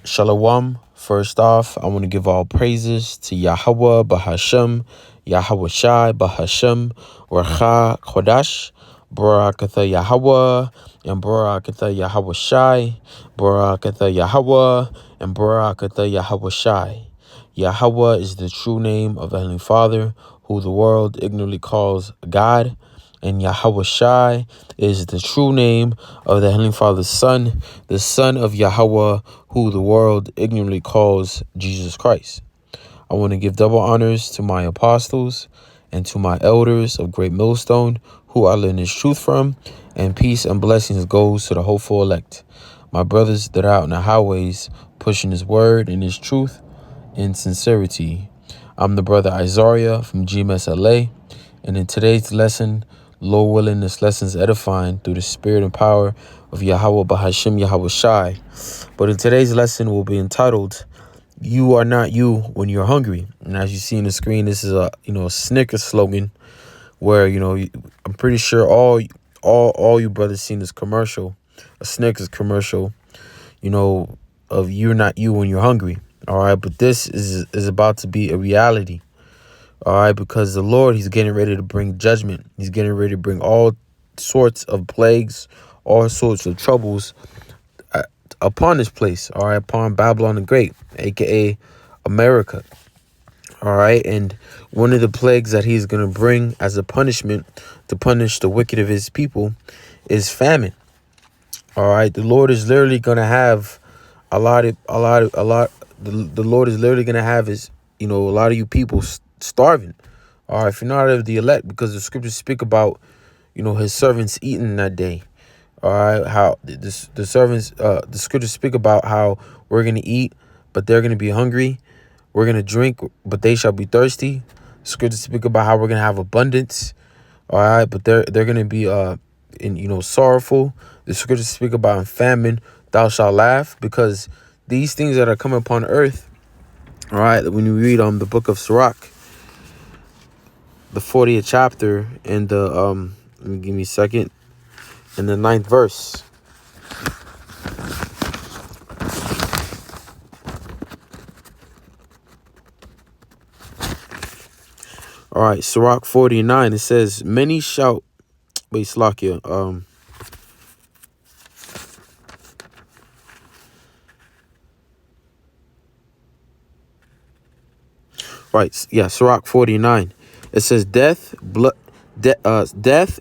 Shalom. First off, I want to give all praises to Yahweh Bahashem, Yahweh Shai Bahashem, Racha Chodash, Barakatha Yahweh, and Barakatha Yahweh Shai, Barakatha Yahweh, and Barakatha Yahweh Shai. Yahweh is the true name of the Heavenly Father, who the world ignorantly calls God. And Yahweh Shai is the true name of the Heavenly Father's Son, the Son of Yahweh, who the world ignorantly calls Jesus Christ. I want to give double honors to my apostles and to my elders of Great Millstone, who I learn this truth from, and peace and blessings goes to the hopeful elect. My brothers that are out in the highways, pushing His word and His truth in sincerity. I'm the brother Isaiah from GMS LA, and in today's lesson, Lord willing, this lesson is edifying through the spirit and power of Yahweh Bahashem Yahweh Shai. But in today's lesson will be entitled, "You are not you when you're hungry." And as you see on the screen, this is a Snickers slogan, where I'm pretty sure all you brothers seen this commercial, a Snickers commercial, of "You're not you when you're hungry." All right, but this is about to be a reality. All right, because the Lord, He's getting ready to bring judgment. He's getting ready to bring all sorts of plagues, all sorts of troubles upon this place. All right, upon Babylon the Great, aka America. All right, and one of the plagues that He's going to bring as a punishment to punish the wicked of His people is famine. All right, the Lord is literally going to have the Lord is literally going to have a lot of you people starving. All right, if you're not of the elect, because the scriptures speak about, His servants eating that day. All right, how the scriptures speak about how we're going to eat, but they're going to be hungry. We're going to drink, but they shall be thirsty. Scriptures speak about how we're going to have abundance. All right, but they're going to be sorrowful. The scriptures speak about in famine, thou shalt laugh, because these things that are coming upon earth. All right, when you read the book of Sirach, the 40th chapter, and the give me a second, in the 9th verse. All right, Sirach 49, it says, many shout. Wait, Slakia. Right, yeah, Sirach 49. It says, death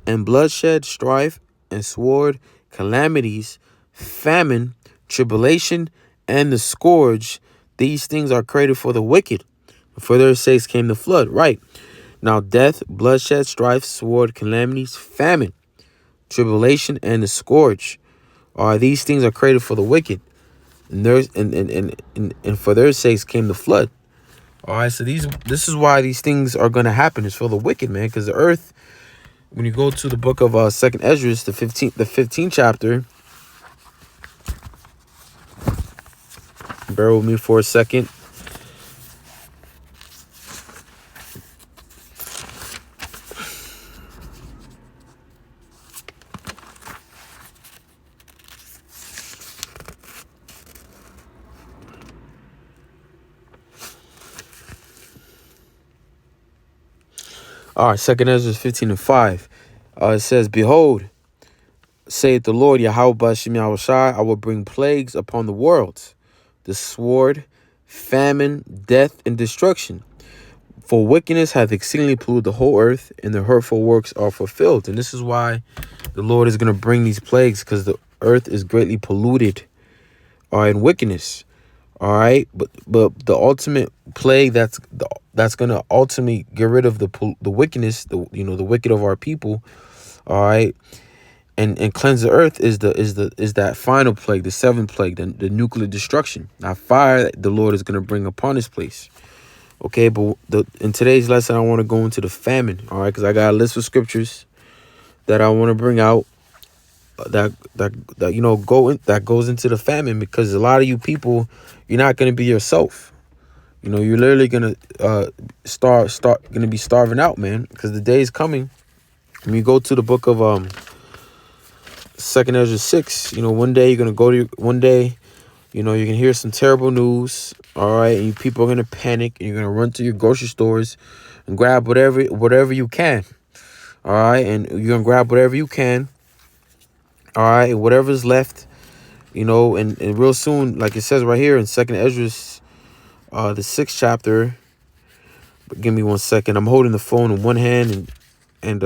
and bloodshed, strife and sword, calamities, famine, tribulation, and the scourge. These things are created for the wicked. For their sakes came the flood. Right. Now, death, bloodshed, strife, sword, calamities, famine, tribulation, and the scourge. These things are created for the wicked. And for their sakes came the flood. All right, so this is why these things are going to happen. It's for the wicked, man, because the earth, when you go to the book of 2nd Ezra, the 15th chapter, bear with me for a second. All right, 2nd Ezra 15:5. It says, behold, saith the Lord, Yahweh Bashim Yahweh Shai, I will bring plagues upon the world, the sword, famine, death, and destruction. For wickedness hath exceedingly polluted the whole earth, and the hurtful works are fulfilled. And this is why the Lord is going to bring these plagues, because the earth is greatly polluted in wickedness. All right, but the ultimate plague that's going to ultimately get rid of the wickedness, the wicked of our people, all right, and cleanse the earth is that final plague, the 7th plague, the nuclear destruction, that fire that the Lord is going to bring upon this place. Okay, but in today's lesson, I want to go into the famine, all right, because I got a list of scriptures that I want to bring out that goes into the famine, because a lot of you people, you're not going to be yourself. You're literally going to going to be starving out, man, because the day is coming. When you go to the book of 2nd Ezra 6, one day you're going to go to one day You're gonna hear some terrible news. All right, and people are gonna panic, and you're gonna run to your grocery stores and grab whatever you can. All right, and you're gonna grab whatever you can. All right, and whatever's left, and real soon, like it says right here in Second Ezra, the 6th chapter. But give me 1 second. I'm holding the phone in one hand and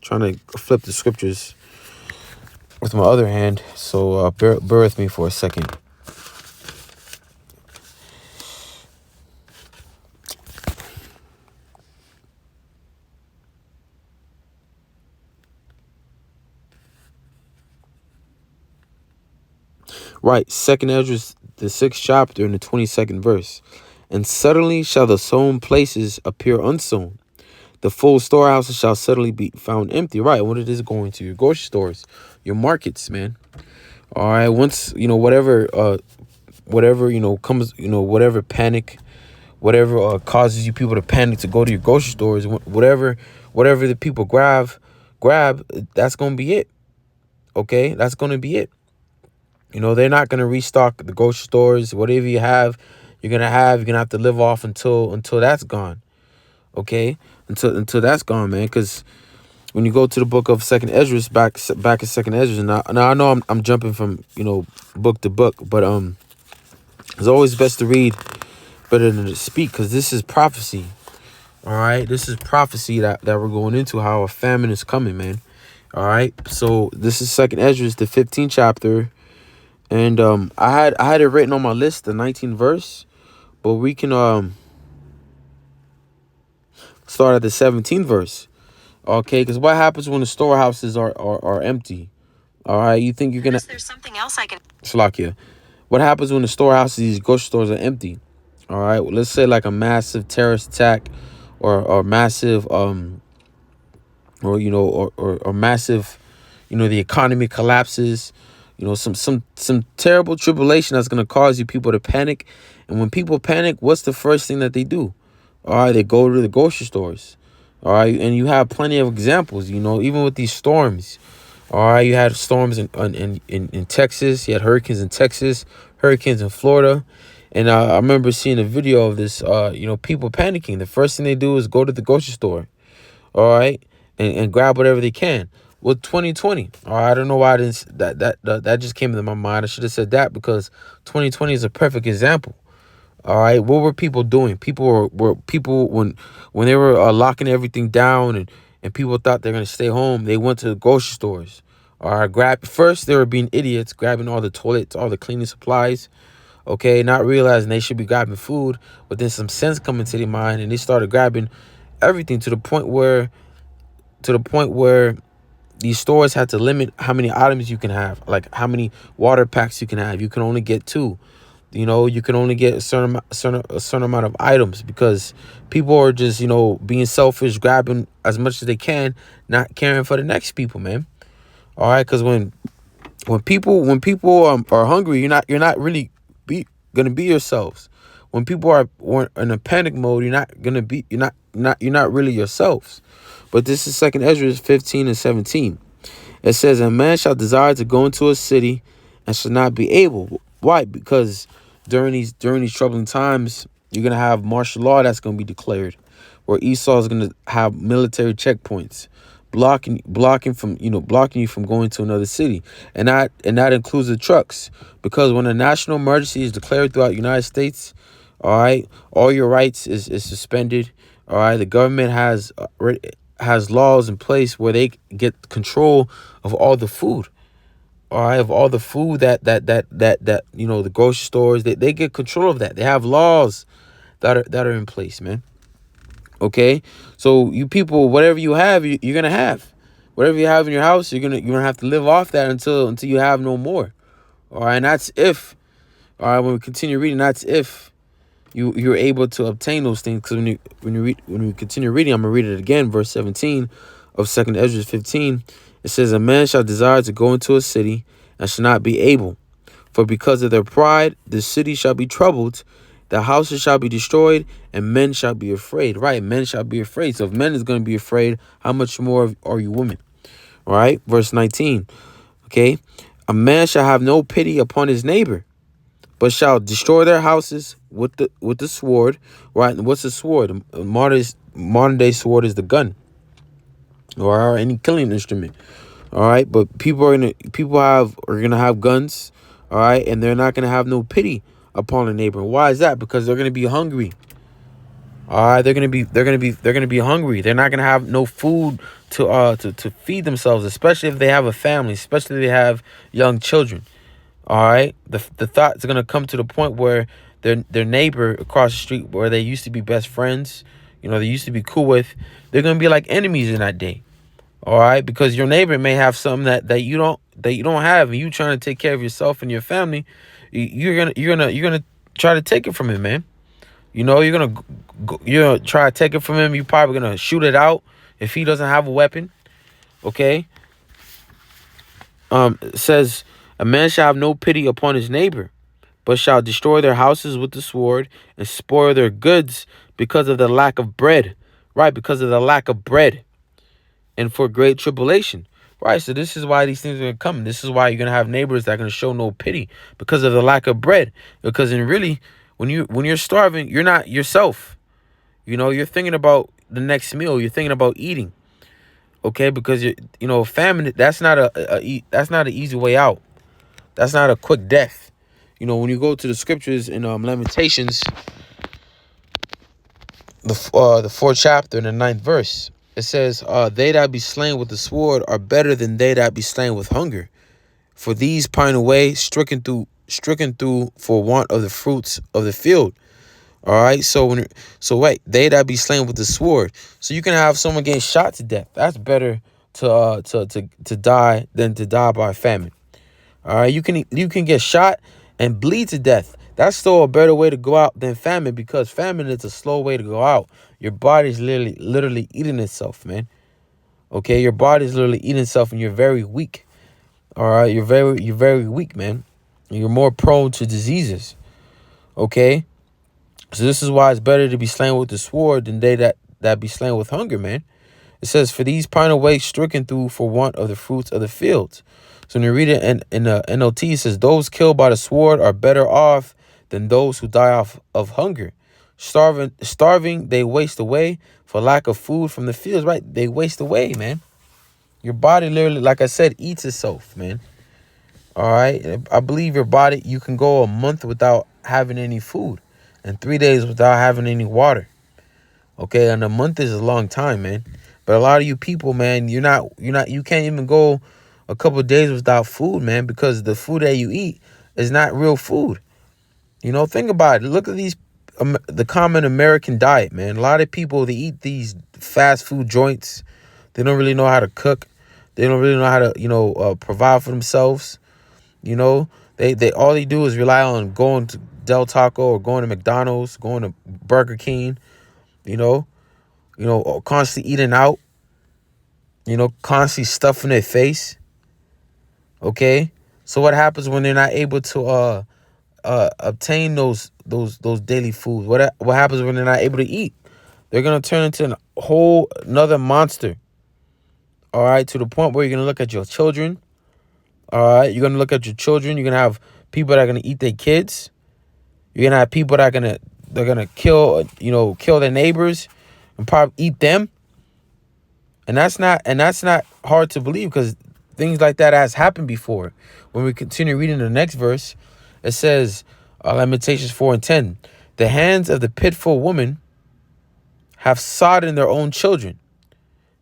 trying to flip the scriptures with my other hand. So bear with me for a second. Right, Second Ezra, the 6th chapter, and the 22nd verse. And suddenly shall the sown places appear unsown. The full storehouses shall suddenly be found empty. Right, what it is going to your grocery stores, your markets, man. All right, once whatever comes, whatever panic, whatever causes you people to panic to go to your grocery stores, whatever the people grab, that's gonna be it. Okay, that's gonna be it. They're not gonna restock the grocery stores. Whatever you have, you're gonna have to live off until that's gone. Okay, until that's gone, man. Because when you go to the book of Second Ezra, back in Second Ezra, now I know I'm jumping from book to book, but it's always best to read better than to speak, because this is prophecy. All right, this is prophecy that we're going into, how a famine is coming, man. All right, so this is Second Ezra, the 15th chapter. And I had it written on my list, the 19th verse, but we can start at the 17th verse. Okay, because what happens when the storehouses are empty? All right, you think you're gonna? There's something else I can. Shalakia. What happens when the storehouses, these grocery stores, are empty? All right, well, let's say like a massive terrorist attack, or massive or massive, the economy collapses. Some terrible tribulation that's going to cause you people to panic. And when people panic, what's the first thing that they do? All right, they go to the grocery stores. All right, and you have plenty of examples, even with these storms. All right, you had storms in Texas. You had hurricanes in Texas, hurricanes in Florida. And I remember seeing a video of this, people panicking. The first thing they do is go to the grocery store. All right, and grab whatever they can. Well, 2020. All right, I don't know why I didn't. That just came into my mind. I should have said that, because 2020 is a perfect example. All right, what were people doing? People were when they were locking everything down, and people thought they're gonna stay home. They went to the grocery stores. All right, first they were being idiots, grabbing all the toilets, all the cleaning supplies. Okay, not realizing they should be grabbing food, but then some sense come into their mind, and they started grabbing everything to the point where these stores had to limit how many items you can have, like how many water packs you can have. You can only get 2. You can only get a certain amount of items, because people are just, being selfish, grabbing as much as they can, not caring for the next people, man. All right, because when people are hungry, you're not really gonna be yourselves. When people are in a panic mode, you're not really yourselves. But this is Second Ezra 15 and 17. It says, "A man shall desire to go into a city and shall not be able." Why? Because during these troubling times, you're gonna have martial law that's gonna be declared, where Esau is gonna have military checkpoints, blocking you from going to another city, and that includes the trucks. Because when a national emergency is declared throughout the United States, all right, all your rights is suspended. All right, the government has laws in place where they get control of all the food. All right, of all the food that the grocery stores, they get control of that. They have laws that are in place, man. Okay, so you people, whatever you have, you're gonna have. Whatever you have in your house, you're gonna have to live off that until you have no more. All right, and that's if. All right, when we continue reading, that's if you're able to obtain those things. Because when we continue reading, I'm gonna read it again, verse 17 of Second Ezra 15. It says, "A man shall desire to go into a city and shall not be able, for because of their pride the city shall be troubled, the houses shall be destroyed, and men shall be afraid." Right, men shall be afraid. So if men is going to be afraid, how much more are you women? All right, verse 19. Okay, "A man shall have no pity upon his neighbor, but shall destroy their houses with the sword. Right? And what's a sword? Modern day sword is the gun or any killing instrument. All right, but are gonna have guns. All right, and they're not gonna have no pity upon a neighbor. Why is that? Because they're gonna be hungry. All right, they're gonna be hungry. They're not gonna have no food to feed themselves, especially if they have a family, especially if they have young children. All right, the thoughts are gonna come to the point where their neighbor across the street, where they used to be best friends, they used to be cool with, they're gonna be like enemies in that day. All right, because your neighbor may have something that you don't have, and you trying to take care of yourself and your family. You're gonna try to take it from him, man. You're gonna try to take it from him. You're probably gonna shoot it out if he doesn't have a weapon. Okay. It says, a man shall have no pity upon his neighbor, but shall destroy their houses with the sword and spoil their goods because of the lack of bread. Right, because of the lack of bread. And for great tribulation. Right, so this is why these things are going to come. This is why you're going to have neighbors that are going to show no pity because of the lack of bread. Because when you're starving, you're not yourself. You're thinking about the next meal. You're thinking about eating. Okay, because famine. That's not that's not an easy way out. That's not a quick death. When you go to the scriptures in Lamentations, the fourth chapter and the ninth verse. It says, they that be slain with the sword are better than they that be slain with hunger. For these pine away, stricken through for want of the fruits of the field. All right. So they that be slain with the sword. So you can have someone getting shot to death. That's better to die than to die by famine. All right. You can get shot and bleed to death. That's still a better way to go out than famine, because famine is a slow way to go out. Your body's literally eating itself, man. Okay, your body's literally eating itself, and you're very weak. All right, you're very weak, man. You're more prone to diseases. Okay, so this is why it's better to be slain with the sword than they that be slain with hunger, man. It says, for these pine away, stricken through for want of the fruits of the fields. So when you read it in the NLT, it says, those killed by the sword are better off than those who die off of hunger. Starving, they waste away for lack of food from the fields, right? They waste away, man. Your body literally, like I said, eats itself, man. All right? I believe your body, you can go a month without having any food and 3 days without having any water. Okay, and a month is a long time, man. But a lot of you people, man, you can't even go a couple of days without food, man, because the food that you eat is not real food. Think about it. Look at the common American diet, man. A lot of people, they eat these fast food joints. They don't really know how to cook. They don't really know how to, provide for themselves. They all they do is rely on going to Del Taco or going to McDonald's, going to Burger King, constantly eating out, constantly stuffing their face. Okay. So what happens when they're not able to obtain those daily foods? What happens when they're not able to eat? They're gonna turn into a whole another monster. All right, to the point where you're gonna look at your children. All right, you're gonna look at your children. You're gonna have people that are gonna eat their kids. You're gonna have people that they're gonna kill their neighbors and probably eat them. And that's not hard to believe, because things like that has happened before. When we continue reading the next verse, it says, Lamentations 4:10, the hands of the pitiful woman have sodden their own children.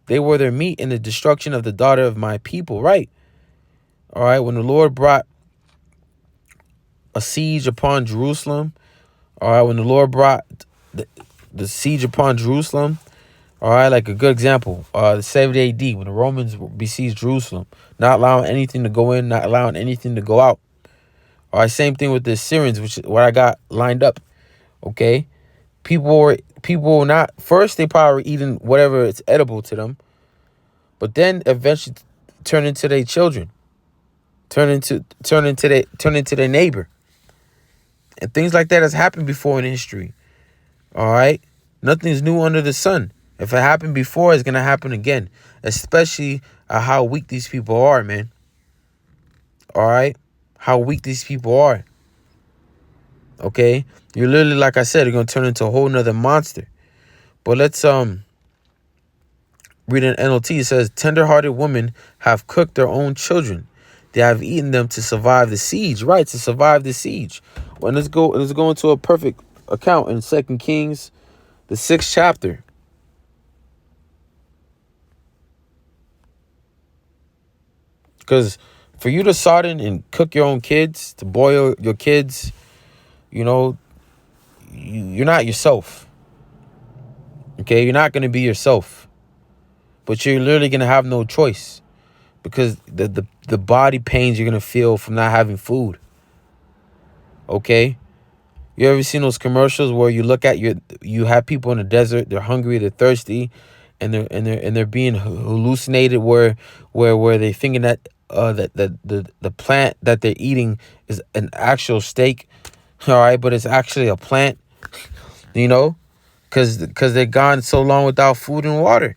They were their meat in the destruction of the daughter of my people. Right. All right. When the Lord brought a siege upon Jerusalem. All right. When the Lord brought the siege upon Jerusalem. All right. Like a good example, the 70 AD, when the Romans besieged Jerusalem, not allowing anything to go in, not allowing anything to go out. All right. Same thing with the Assyrians, which is what I got lined up. Okay. People were not, first they probably were eating whatever it's edible to them, but then eventually turn into their children, turn into their neighbor. And things like that has happened before in history. All right. Nothing's new under the sun. If it happened before, it's going to happen again, especially how weak these people are, man. All right. How weak these people are. Okay, you're literally, like I said, you're gonna turn into a whole nother monster. But let's read an NLT. It says, tender-hearted women have cooked their own children. They have eaten them to survive the siege. Right, to survive the siege. Well, let's go into a perfect account in 2 Kings, the 6th chapter. Because for you to sodden and cook your own kids, to boil your kids, you know, you're not yourself. Okay, you're not going to be yourself. But you're literally going to have no choice. Because the body pains you're going to feel from not having food. Okay? You ever seen those commercials where you look at you have people in the desert, they're hungry, they're thirsty, and they're being hallucinated where they thinking that that the plant that they're eating is an actual steak, all right, but it's actually a plant, you know, because they're gone so long without food and water.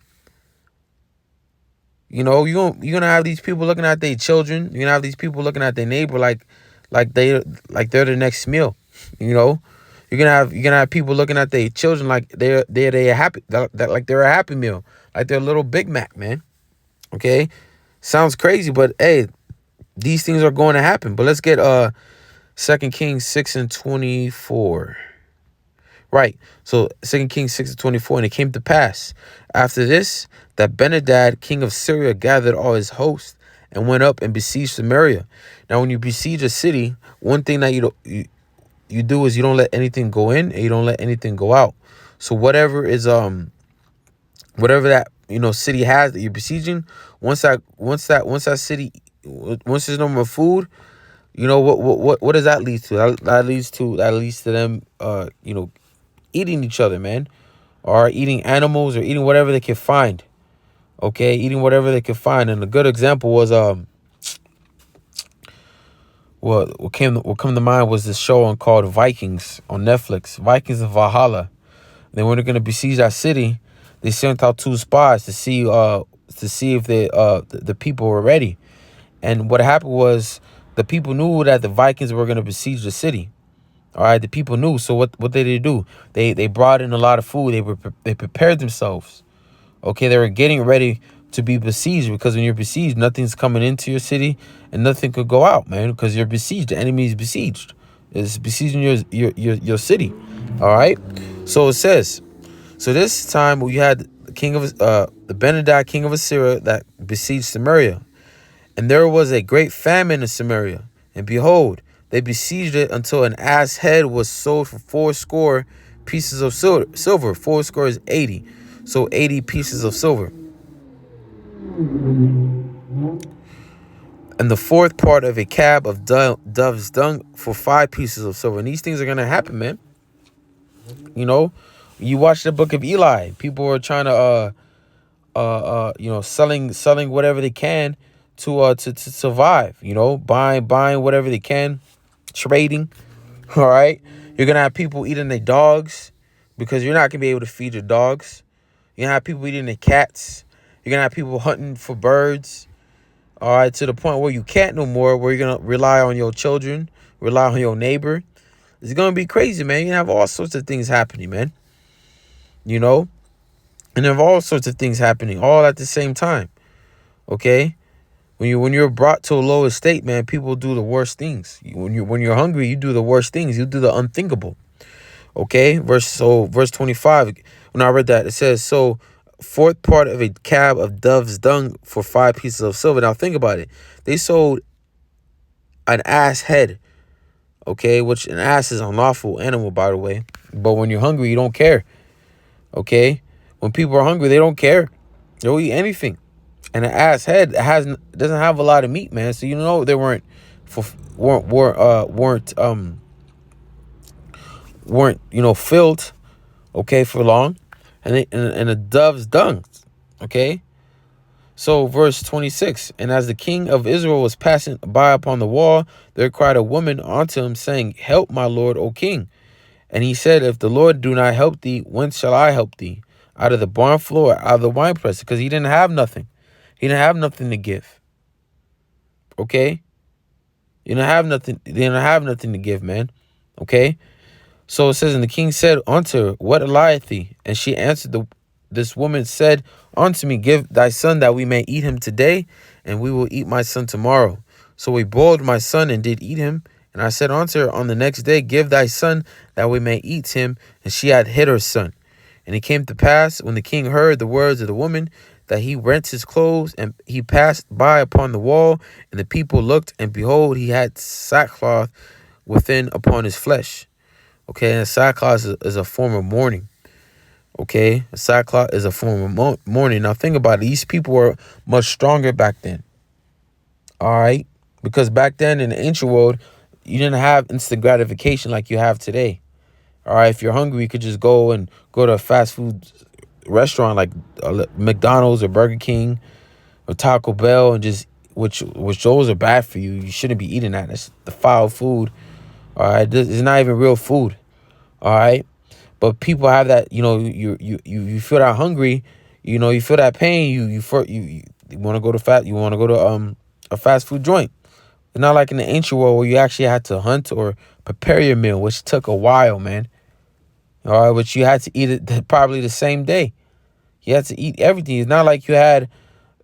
You know, you're gonna have these people looking at their children. You're gonna have these people looking at their neighbor like they're the next meal. You know, you're gonna have people looking at their children like they're happy, that like they're a Happy Meal, like they're a little Big Mac, man. Okay, sounds crazy, but hey, these things are going to happen. But let's get 2 Kings 6:24. Right. So 2 Kings 6:24, and it came to pass after this that Benhadad, king of Syria, gathered all his host and went up and besieged Samaria. Now, when you besiege a city, one thing that you do is you don't let anything go in and you don't let anything go out. So whatever that city has that you're besieging, once that city, once there's no more food, what does that lead to? That leads to them eating each other, man, or eating animals or eating whatever they can find. Okay, eating whatever they can find. And a good example was what come to mind was this show called Vikings on Netflix. Vikings of Valhalla. Then when they're gonna besiege that city, they sent out 2 spies to see if the people were ready. And what happened was the people knew that the Vikings were gonna besiege the city. All right, the people knew. So what did they do? They brought in a lot of food. They prepared themselves. Okay, they were getting ready to be besieged, because when you're besieged, nothing's coming into your city and nothing could go out, man, because you're besieged. The enemy is besieged. It's besieging your city. All right. So it says, so this time we had the Benhadad, king of Assyria, that besieged Samaria. And there was a great famine in Samaria. And behold, they besieged it until an ass head was sold for 80 pieces of silver. 80 is 80. So 80 pieces of silver. And the fourth part of a cab of dove's dung for 5 pieces of silver. And these things are going to happen, man. You know, you watch the book of Eli. People are trying to, selling whatever they can to survive, buying whatever they can, trading. All right. You're going to have people eating their dogs because you're not going to be able to feed your dogs. You're going to have people eating their cats. You're going to have people hunting for birds. All right. To the point where you can't no more, where you're going to rely on your children, rely on your neighbor. It's going to be crazy, man. You're going to have all sorts of things happening, man. And there are all sorts of things happening all at the same time. Okay. When you're brought to a low estate, man, people do the worst things. When you're hungry, you do the worst things. You do the unthinkable. Okay, verse 25. When I read that, it says, so fourth part of a cab of dove's dung for 5 pieces of silver. Now think about it. They sold an ass head. Okay, which an ass is an unlawful animal, by the way. But when you're hungry, you don't care. Okay, when people are hungry, they don't care. They'll eat anything. And an ass head doesn't have a lot of meat, man. So they weren't filled, okay, for long. And a dove's dung, okay. So verse 26, and as the king of Israel was passing by upon the wall, there cried a woman unto him, saying, help my lord, O king. And he said, if the Lord do not help thee, whence shall I help thee? Out of the barn floor, out of the winepress? Because he didn't have nothing. He didn't have nothing to give. Okay? You didn't have nothing to give, man. Okay? So it says, and the king said unto her, what lieth thee? And she answered, this woman said unto me, give thy son that we may eat him today, and we will eat my son tomorrow. So we boiled my son and did eat him. And I said unto her on the next day, give thy son that we may eat him. And she had hid her son. And it came to pass, when the king heard the words of the woman, that he rent his clothes, and he passed by upon the wall. And the people looked, and behold, he had sackcloth within upon his flesh. Okay, and sackcloth is a form of mourning. Okay, sackcloth is a form of mourning. Now think about it. These people were much stronger back then. All right, because back then in the ancient world, you didn't have instant gratification like you have today. All right, if you're hungry, you could just go to a fast food restaurant like McDonald's or Burger King or Taco Bell, and just which those are bad for you. You shouldn't be eating that. That's the foul food. All right, this is not even real food. All right, but people have that. You know, you feel that hungry. You know, you feel that pain. You want to go to You want to go to a fast food joint. It's not like in the ancient world where you actually had to hunt or prepare your meal, which took a while, man. All right, but you had to eat it probably the same day. You had to eat everything. It's not like you had,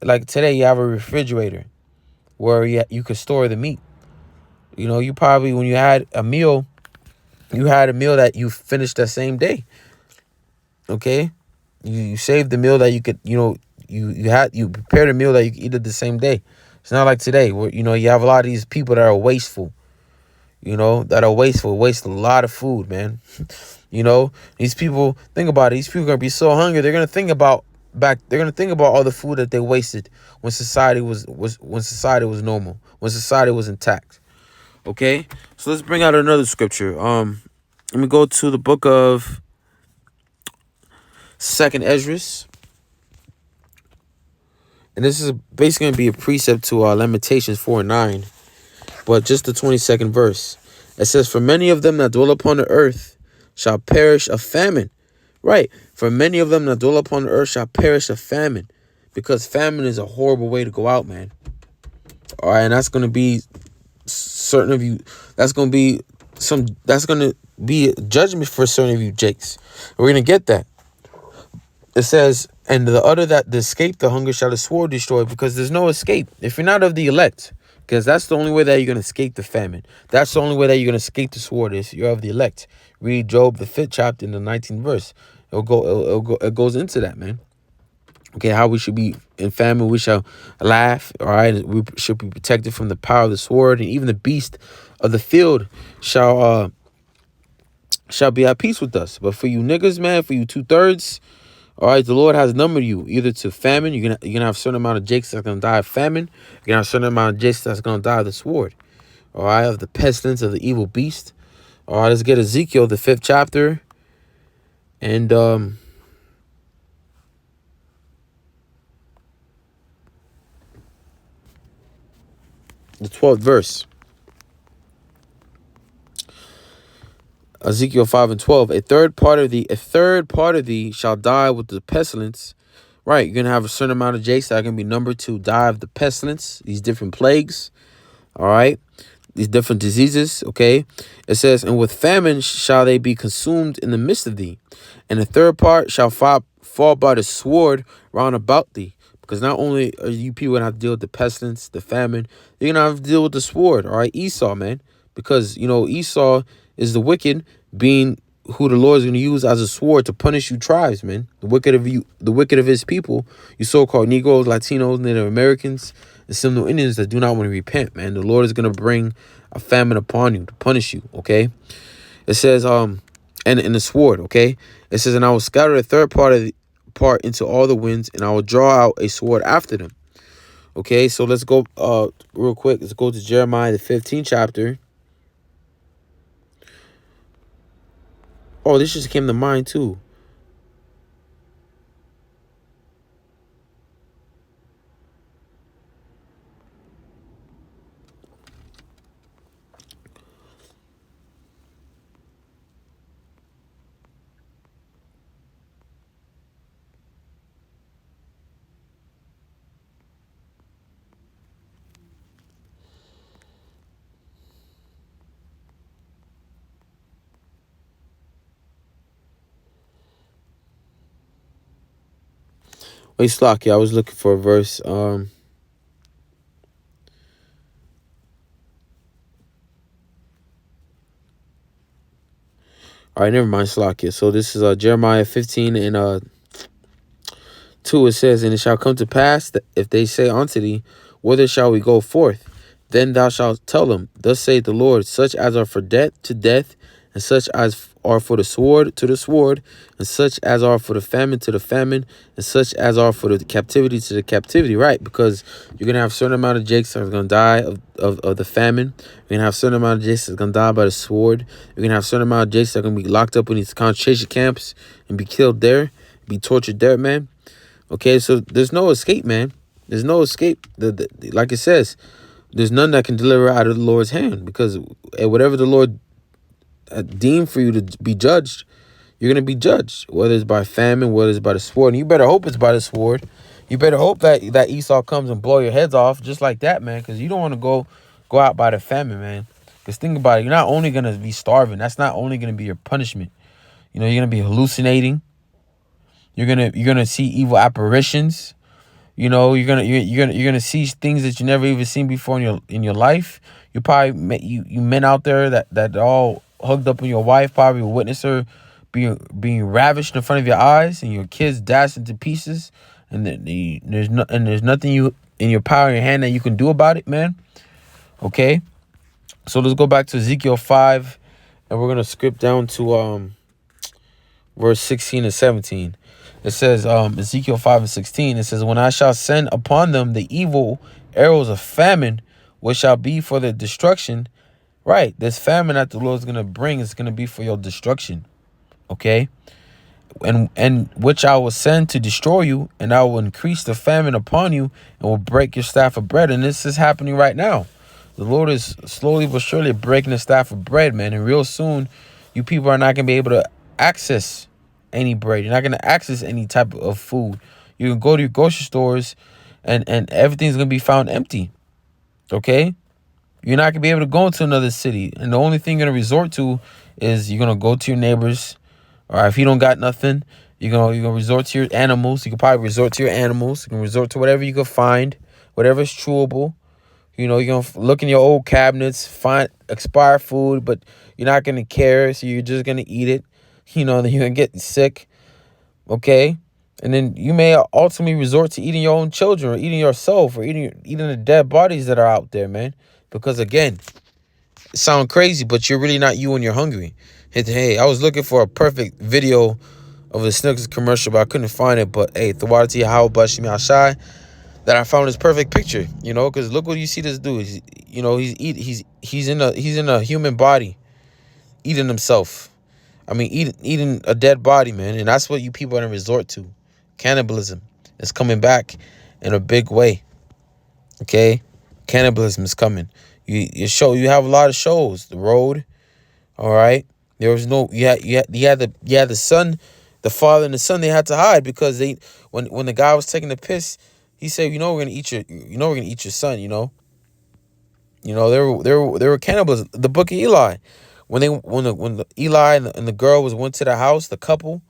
like today, you have a refrigerator where you could store the meat. You know, you probably, when you had a meal, you had a meal that you finished that same day. Okay? You saved the meal that you could, you prepared a meal that you could eat it the same day. It's not like today where, you have a lot of these people that are wasteful. Waste a lot of food, man. These people, think about it. These people are gonna be so hungry. They're gonna think about all the food that they wasted when society was normal, when society was intact. Okay, so let's bring out another scripture. Let me go to the book of Second Esdras, and this is basically gonna be a precept to Lamentations 4:9, but just the 22nd verse. It says, "For many of them that dwell upon the earth shall perish of famine." Right. For many of them that dwell upon the earth shall perish of famine. Because famine is a horrible way to go out, man. All right. And that's going to be certain of you. That's going to be a judgment for certain of you, Jakes. We're going to get that. It says, and the other that escape the hunger shall the sword destroy, because there's no escape. If you're not of the elect, because that's the only way that you're going to escape the famine. That's the only way that you're going to escape the sword is you're of the elect. Read Job, the 5th chapter in the 19th verse. It goes into that, man. Okay, how we should be in famine, we shall laugh. All right, we should be protected from the power of the sword, and even the beast of the field shall be at peace with us. But for you niggas, man, for you 2/3, all right, the Lord has numbered you either to famine. You're gonna have a certain amount of jakes that's gonna die of famine. You're gonna have a certain amount of jakes that's gonna die of the sword. All right, of the pestilence of the evil beast. All right, let's get Ezekiel, the 5th chapter, and the 12th verse. Ezekiel 5:12. A third part of thee shall die with the pestilence. Right, you're gonna have a certain amount of jakes that are gonna be numbered to die of the pestilence, these different plagues. All right, these different diseases. Okay, it says, and with famine shall they be consumed in the midst of thee, and the third part shall fall by the sword round about thee. Because not only are you people gonna have to deal with the pestilence, the famine, you're gonna have to deal with the sword. All right, Esau, man, because Esau is the wicked, being who the Lord is going to use as a sword to punish you tribes, man. The wicked of his people, you so-called Negroes, Latinos, Native Americans, and Seminole Indians that do not want to repent, man. The Lord is going to bring a famine upon you to punish you, okay? It says, and in the sword, okay? It says, and I will scatter a third part into all the winds, and I will draw out a sword after them. Okay, so let's go real quick. Let's go to Jeremiah, the 15th chapter. Oh, this just came to mind too. Wait, Slocky, I was looking for a verse. All right, never mind, Slocky. So this is Jeremiah 15 and 2. It says, "And it shall come to pass that if they say unto thee, whither shall we go forth? Then thou shalt tell them, Thus saith the Lord, such as are for death to death, and such as are for the sword to the sword, and such as are for the famine to the famine, and such as are for the captivity to the captivity." Right? Because you're going to have a certain amount of Jakes that are going to die of the famine. You're going to have a certain amount of Jakes that's going to die by the sword. You're going to have a certain amount of Jakes that are going to be locked up in these concentration camps and be killed there, be tortured there, man. Okay, so there's no escape, man. There's no escape. Like it says, there's none that can deliver out of the Lord's hand, because whatever the Lord deemed for you to be judged, you're going to be judged, whether it's by famine, whether it's by the sword. And you better hope it's by the sword. You better hope that Esau comes and blow your heads off just like that, man, because you don't want to go out by the famine, man. Because think about it, you're not only going to be starving. That's not only going to be your punishment. You're going to be hallucinating. You're gonna see evil apparitions. You're gonna see things that you never even seen before in your life. You probably you men out there that all hugged up on your wife probably will witness her being ravished in front of your eyes, and your kids dashed into pieces, and there's nothing you in your power in your hand that you can do about it, man. Okay, so let's go back to Ezekiel 5, and we're gonna skip down to verse 16 and 17. It says, Ezekiel 5 and 16, it says, "When I shall send upon them the evil arrows of famine, which shall be for their destruction." Right, this famine that the Lord is going to bring is going to be for your destruction. Okay? And which I will send to destroy you, and I will increase the famine upon you, and will break your staff of bread. And this is happening right now. The Lord is slowly but surely breaking the staff of bread, man. And real soon, you people are not going to be able to access any bread. You're not going to access any type of food. You can go to your grocery stores and everything's going to be found empty. Okay? You're not going to be able to go into another city. And the only thing you're going to resort to is you're going to go to your neighbors. Or if you don't got nothing, you're going to resort to your animals. You can probably resort to your animals. You can resort to whatever you can find, whatever's chewable. You're going to look in your old cabinets, find expired food, but you're not going to care. So you're just going to eat it. Then you're going to get sick, okay? And then you may ultimately resort to eating your own children or eating yourself or eating the dead bodies that are out there, man. Because, again, it sounds crazy, but you're really not you when you're hungry. Hey, I was looking for a perfect video of a Snickers commercial, but I couldn't find it. But, hey, Thawati How Bashimi Ashai, that I found this perfect picture, because look what you see this dude. He's in a human body eating himself. Eating a dead body, man. And that's what you people are going to resort to. Cannibalism is coming back in a big way. Okay? Cannibalism is coming. You have a lot of shows. The Road. All right? There was no... You had the son, the father and the son, they had to hide because when the guy was taking the piss, he said, we're going to eat your son, There were cannibals. The Book of Eli. When the Eli and the girl went to the house, the couple,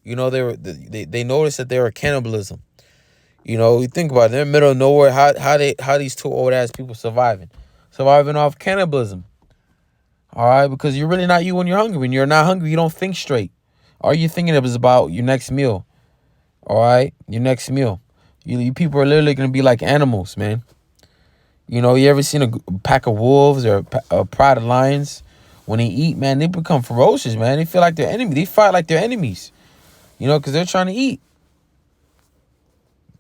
they noticed that they were cannibalism. You think about it, they're in the middle of nowhere. How these two old ass people surviving off cannibalism? All right, because you're really not you when you're hungry. When you're not hungry, you don't think straight. All you're thinking of is about your next meal. All right, your next meal. You people are literally gonna be like animals, man. You ever seen a pack of wolves or a pride of lions? When they eat, man, they become ferocious, man. They feel like they're enemies. They fight like they're enemies, because they're trying to eat.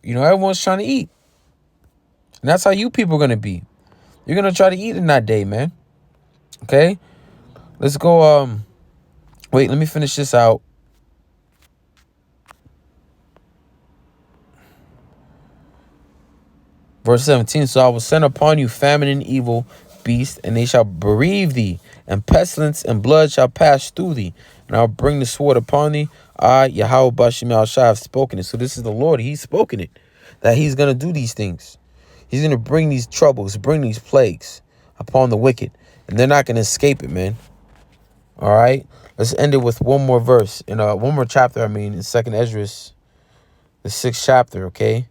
Everyone's trying to eat. And that's how you people are going to be. You're going to try to eat in that day, man. Okay? Let's go, wait, let me finish this out. Verse 17, "So I will send upon you famine and evil beasts, and they shall bereave thee, and pestilence and blood shall pass through thee, and I'll bring the sword upon thee. I, Yahweh Bashim Al-Shai, have spoken it." So this is the Lord. He's spoken it, that he's going to do these things. He's going to bring these troubles, bring these plagues upon the wicked, and they're not going to escape it, man. All right? Let's end it with one more verse, one more chapter, in 2nd Esdras. The the 6th chapter, okay?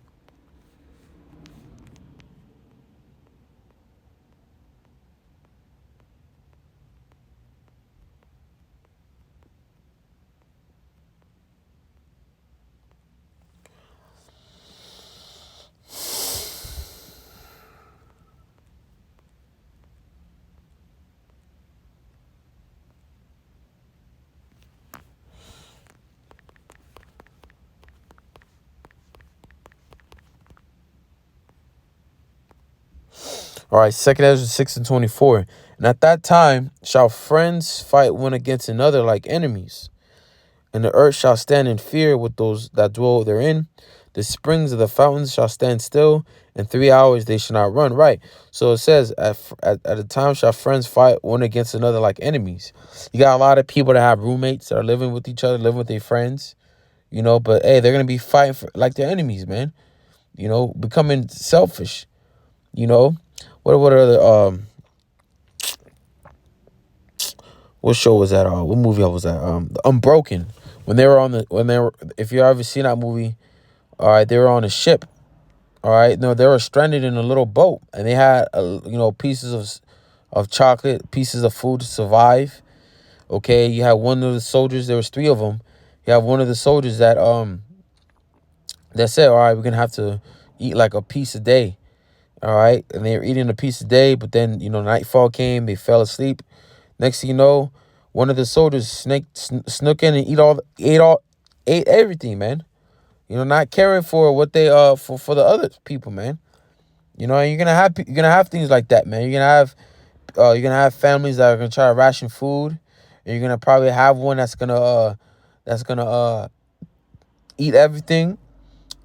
All right, 2nd Ezra 6:24. And at that time shall friends fight one against another like enemies, and the earth shall stand in fear with those that dwell therein. The springs of the fountains shall stand still, in 3 hours they shall not run. Right. So it says, at a time shall friends fight one against another like enemies. You got a lot of people that have roommates that are living with each other, living with their friends, but hey, they're going to be fighting like their enemies, man. Becoming selfish, you know. What other what show was that? What movie was that? Unbroken. If you ever seen that movie, all right, they were on a ship. All right, no, they were stranded in a little boat, and they had pieces of chocolate, pieces of food to survive. Okay, you had one of the soldiers. There was 3 of them. You have one of the soldiers that said, "All right, we're gonna have to eat like a piece a day." All right, and they were eating a piece a day, but then nightfall came. They fell asleep. Next thing you know, one of the soldiers snuck in and ate everything, man. Not caring for what they for the other people, man. And you're gonna have things like that, man. You're gonna have families that are gonna try to ration food, and you're gonna probably have one that's gonna eat everything,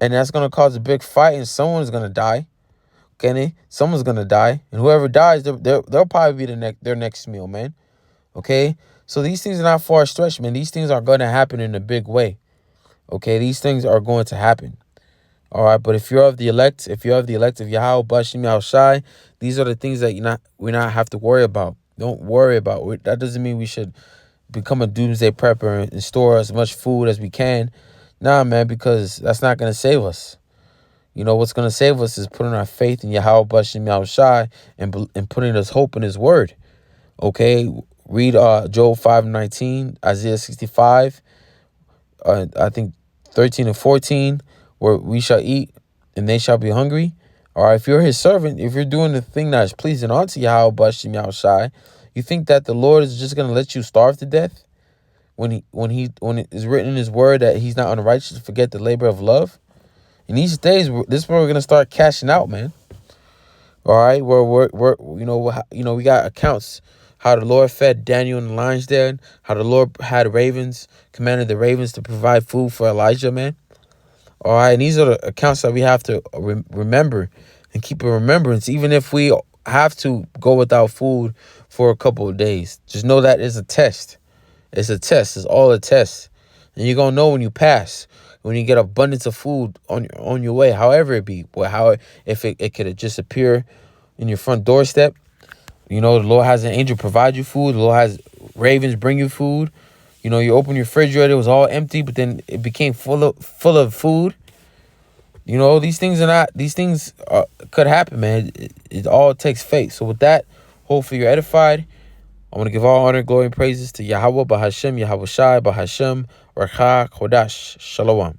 and that's gonna cause a big fight, and someone's gonna die. Okay, someone's gonna die, and whoever dies, they'll probably be their next meal, man. Okay, so these things are not far stretched, man. These things are gonna happen in a big way. Okay, these things are going to happen. All right, but if you're of the elect, of Yahweh Bashim Yahushai, these are the things that we not have to worry about. Don't worry about it. That doesn't mean we should become a doomsday prepper and store as much food as we can. Nah, man, because that's not gonna save us. What's gonna save us is putting our faith in Yahweh Bashim Yahushai and putting us hope in His word. Okay, read Job 5:19, Isaiah 65. I think 13 and 14, where we shall eat and they shall be hungry. All right, if you're His servant, if you're doing the thing that is pleasing unto Yahweh Bashim Yahushai, you think that the Lord is just gonna let you starve to death when it is written in His word that He's not unrighteous to forget the labor of love? In these days, this is where we're gonna start cashing out, man. All right, we're we got accounts how the Lord fed Daniel in the lion's den, how the Lord commanded the ravens to provide food for Elijah, man. All right, and these are the accounts that we have to remember and keep in remembrance, even if we have to go without food for a couple of days. Just know that it's a test. It's a test. It's all a test, and you're gonna know when you pass, when you get abundance of food on your way, however it be, if it could just appear in your front doorstep. The Lord has an angel provide you food. The Lord has ravens bring you food. You open your refrigerator, it was all empty, but then it became full of food. These things could happen, man. It all takes faith. So with that, hopefully you're edified. I want to give all honor, glory, and praises to Yahweh, Bahashem, Yahweh Shai, Bahashem, Racha, Chodash, Shalom.